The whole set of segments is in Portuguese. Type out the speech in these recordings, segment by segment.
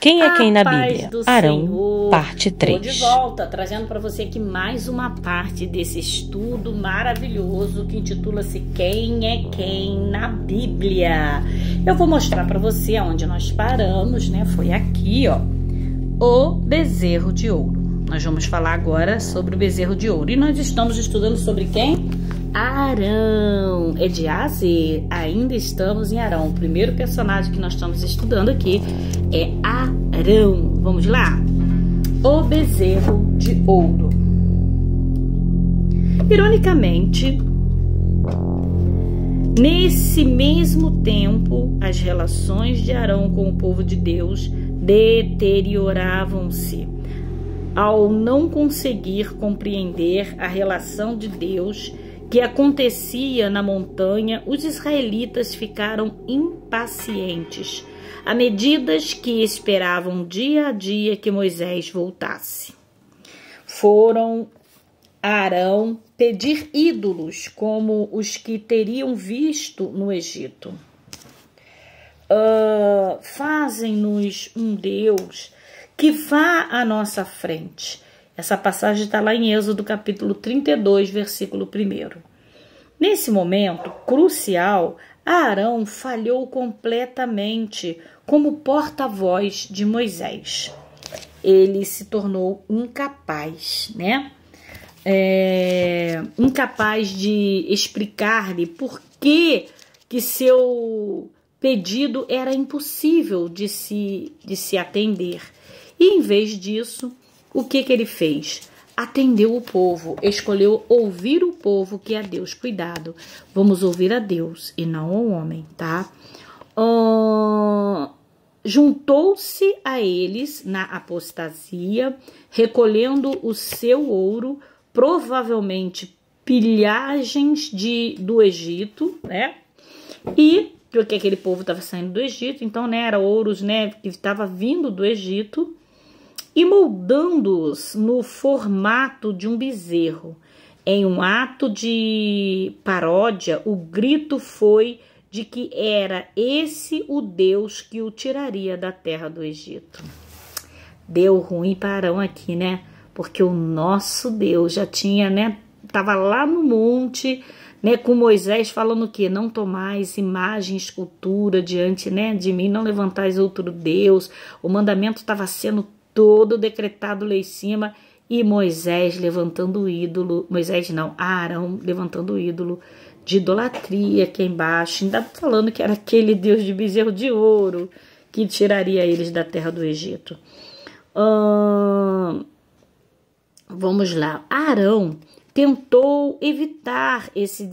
Quem é quem na Paz Bíblia? do Arão, Senhor. parte Tô 3. de volta, trazendo para você aqui mais uma parte desse estudo maravilhoso que intitula-se Quem é quem na Bíblia. Eu vou mostrar para você onde nós paramos, né? Foi aqui, ó, o bezerro de ouro. Nós vamos falar agora sobre o bezerro de ouro. E nós estamos estudando sobre quem? Arão. É de A a Z. Ainda estamos em Arão. O primeiro personagem que nós estamos estudando aqui é Arão. Vamos lá? O bezerro de ouro. Ironicamente, nesse mesmo tempo, as relações de Arão com o povo de Deus deterioravam-se. Ao não conseguir compreender a relação de Deus que acontecia na montanha, os israelitas ficaram impacientes, à medida que esperavam dia a dia que Moisés voltasse. Foram a Arão pedir ídolos como os que teriam visto no Egito. Fazem-nos um Deus que vá à nossa frente. Essa passagem está lá em Êxodo capítulo 32, versículo 1. Nesse momento crucial, Arão falhou completamente como porta-voz de Moisés. Ele se tornou incapaz, né? Incapaz de explicar-lhe por que seu pedido era impossível de se atender. E em vez disso, o que ele fez? Atendeu o povo, escolheu ouvir o povo, que é a Deus. Cuidado, vamos ouvir a Deus e não ao homem, tá? Juntou-se a eles na apostasia, recolhendo o seu ouro, provavelmente pilhagens do Egito, né? E porque aquele povo estava saindo do Egito, então, né, era ouros, né, que estava vindo do Egito, e moldando-os no formato de um bezerro. Em um ato de paródia, o grito foi de que era esse o Deus que o tiraria da terra do Egito. Deu ruim para Arão aqui, né? Porque o nosso Deus já tinha, né? Estava lá no monte, né? Com Moisés falando o quê? Não tomais imagem, escultura diante, né, de mim, não levantais outro Deus. O mandamento estava sendo todo decretado lá em cima, e Moisés levantando o ídolo, Arão levantando o ídolo de idolatria aqui embaixo, ainda falando que era aquele Deus de bezerro de ouro que tiraria eles da terra do Egito. Vamos lá. Arão tentou evitar esse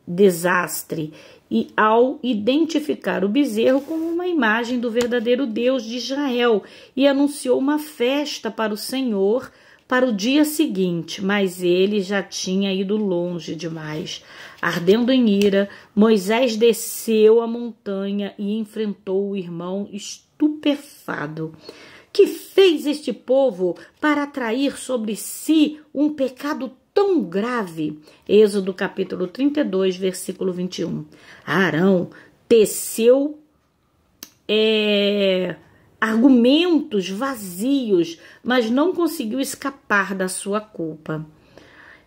desastre e ao identificar o bezerro como uma imagem do verdadeiro Deus de Israel, e anunciou uma festa para o Senhor para o dia seguinte, mas ele já tinha ido longe demais. Ardendo em ira, Moisés desceu a montanha e enfrentou o irmão estupefado. Que fez este povo para atrair sobre si um pecado tão grave? Êxodo capítulo 32, versículo 21. Arão teceu argumentos vazios, mas não conseguiu escapar da sua culpa.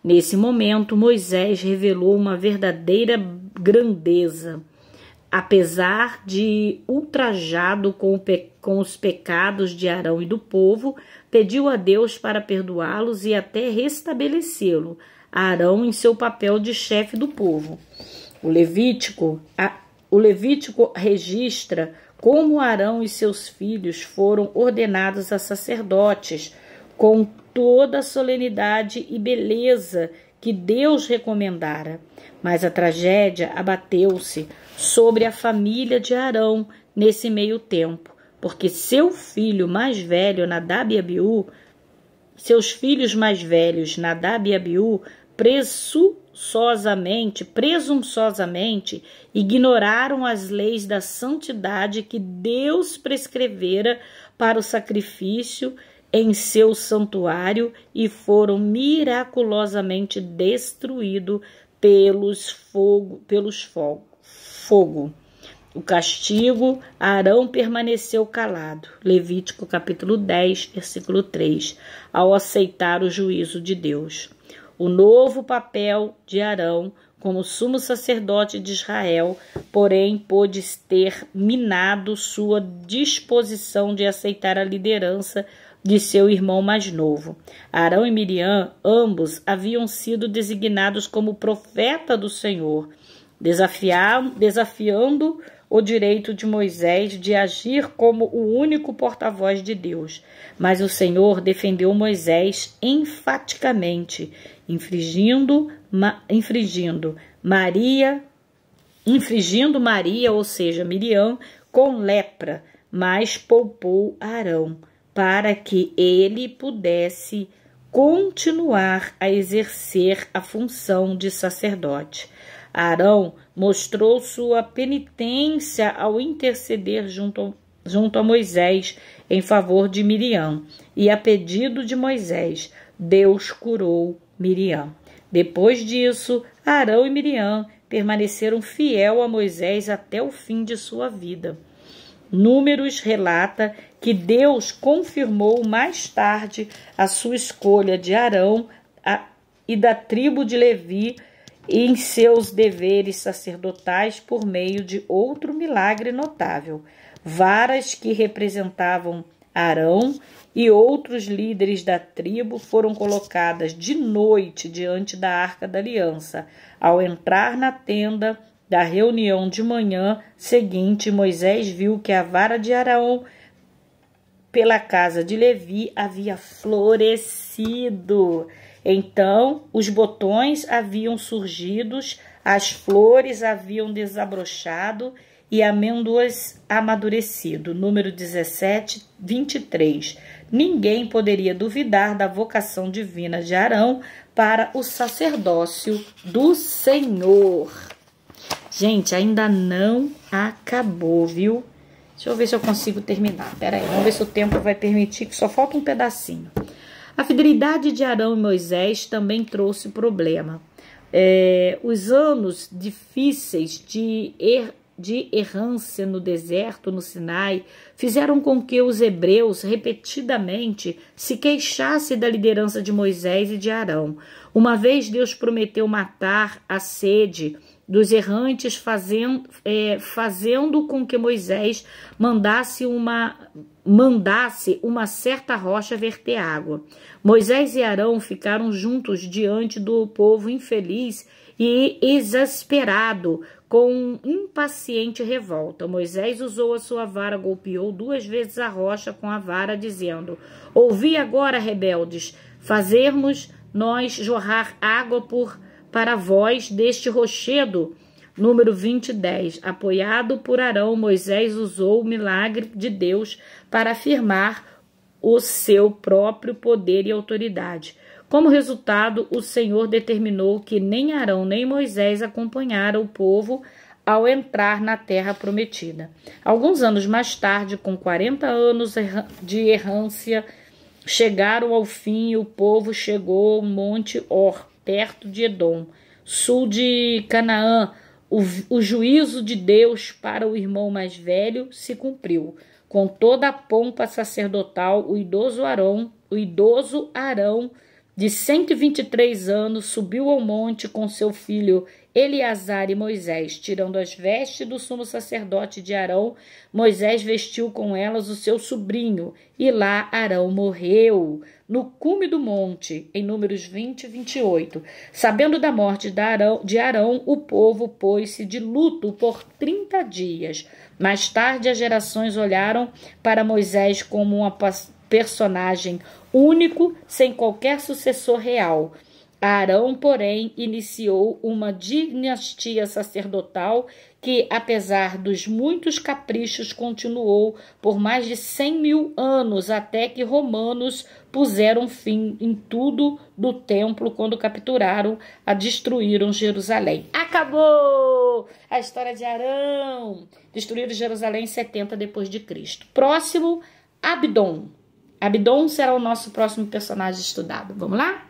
Nesse momento, Moisés revelou uma verdadeira grandeza. Apesar de ultrajado com os pecados de Arão e do povo, pediu a Deus para perdoá-los e até restabelecê-lo, Arão em seu papel de chefe do povo. O Levítico registra como Arão e seus filhos foram ordenados a sacerdotes, com toda a solenidade e beleza que Deus recomendara. Mas a tragédia abateu-se sobre a família de Arão nesse meio tempo, porque seus filhos mais velhos, Nadab e Abiú, presunçosamente ignoraram as leis da santidade que Deus prescrevera para o sacrifício em seu santuário e foram miraculosamente destruídos pelo fogo. o castigo, Arão permaneceu calado. Levítico capítulo 10, versículo 3, ao aceitar o juízo de Deus. O novo papel de Arão como sumo sacerdote de Israel, porém, pôde ter minado sua disposição de aceitar a liderança de seu irmão mais novo. Arão e Miriam, ambos, haviam sido designados como profeta do Senhor, desafiando o direito de Moisés de agir como o único porta-voz de Deus. Mas o Senhor defendeu Moisés enfaticamente, infringindo Maria, ou seja, Miriam, com lepra, mas poupou Arão, para que ele pudesse continuar a exercer a função de sacerdote. Arão mostrou sua penitência ao interceder junto a Moisés em favor de Miriam, e a pedido de Moisés, Deus curou Miriam. Depois disso, Arão e Miriam permaneceram fiel a Moisés até o fim de sua vida. Números relata que Deus confirmou mais tarde a sua escolha de Arão e da tribo de Levi em seus deveres sacerdotais por meio de outro milagre notável. Varas que representavam Arão e outros líderes da tribo foram colocadas de noite diante da Arca da Aliança. Ao entrar na tenda da reunião de manhã seguinte, Moisés viu que a vara de Arão pela casa de Levi havia florescido. Então, os botões haviam surgido, as flores haviam desabrochado e amêndoas amadurecido. Número 17, 23. Ninguém poderia duvidar da vocação divina de Arão para o sacerdócio do Senhor. Gente, ainda não acabou, viu? Deixa eu ver se eu consigo terminar. Pera aí, vamos ver se o tempo vai permitir, que só falta um pedacinho. A fidelidade de Arão e Moisés também trouxe problema. Os anos difíceis de errância no deserto, no Sinai, fizeram com que os hebreus repetidamente se queixassem da liderança de Moisés e de Arão. Uma vez Deus prometeu matar a sede dos errantes, fazendo com que Moisés mandasse uma certa rocha verter água. Moisés e Arão ficaram juntos diante do povo infeliz e exasperado, com impaciente revolta. Moisés usou a sua vara, golpeou 2 vezes a rocha com a vara, dizendo: ouvi agora, rebeldes, fazermos nós jorrar água para vós deste rochedo. Número 20:10. Apoiado por Arão, Moisés usou o milagre de Deus para afirmar o seu próprio poder e autoridade. Como resultado, o Senhor determinou que nem Arão nem Moisés acompanharam o povo ao entrar na terra prometida. Alguns anos mais tarde, com 40 anos de errância, chegaram ao fim e o povo chegou ao Monte Or, perto de Edom, sul de Canaã. O juízo de Deus para o irmão mais velho se cumpriu. Com toda a pompa sacerdotal, o idoso Arão, de 123 anos, subiu ao monte com seu filho Eleazar e Moisés. Tirando as vestes do sumo sacerdote de Arão, Moisés vestiu com elas o seu sobrinho, e lá Arão morreu, no cume do monte, em Números 20 e 28. Sabendo da morte de Arão, o povo pôs-se de luto por 30 dias. Mais tarde, as gerações olharam para Moisés como uma personagem único, sem qualquer sucessor real. Arão, porém, iniciou uma dinastia sacerdotal que, apesar dos muitos caprichos, continuou por mais de 100.000 anos, até que romanos puseram fim em tudo do templo quando destruíram Jerusalém. Acabou a história de Arão. Destruíram Jerusalém em 70 depois de Cristo. Próximo, Abdom. Abdom será o nosso próximo personagem estudado. Vamos lá?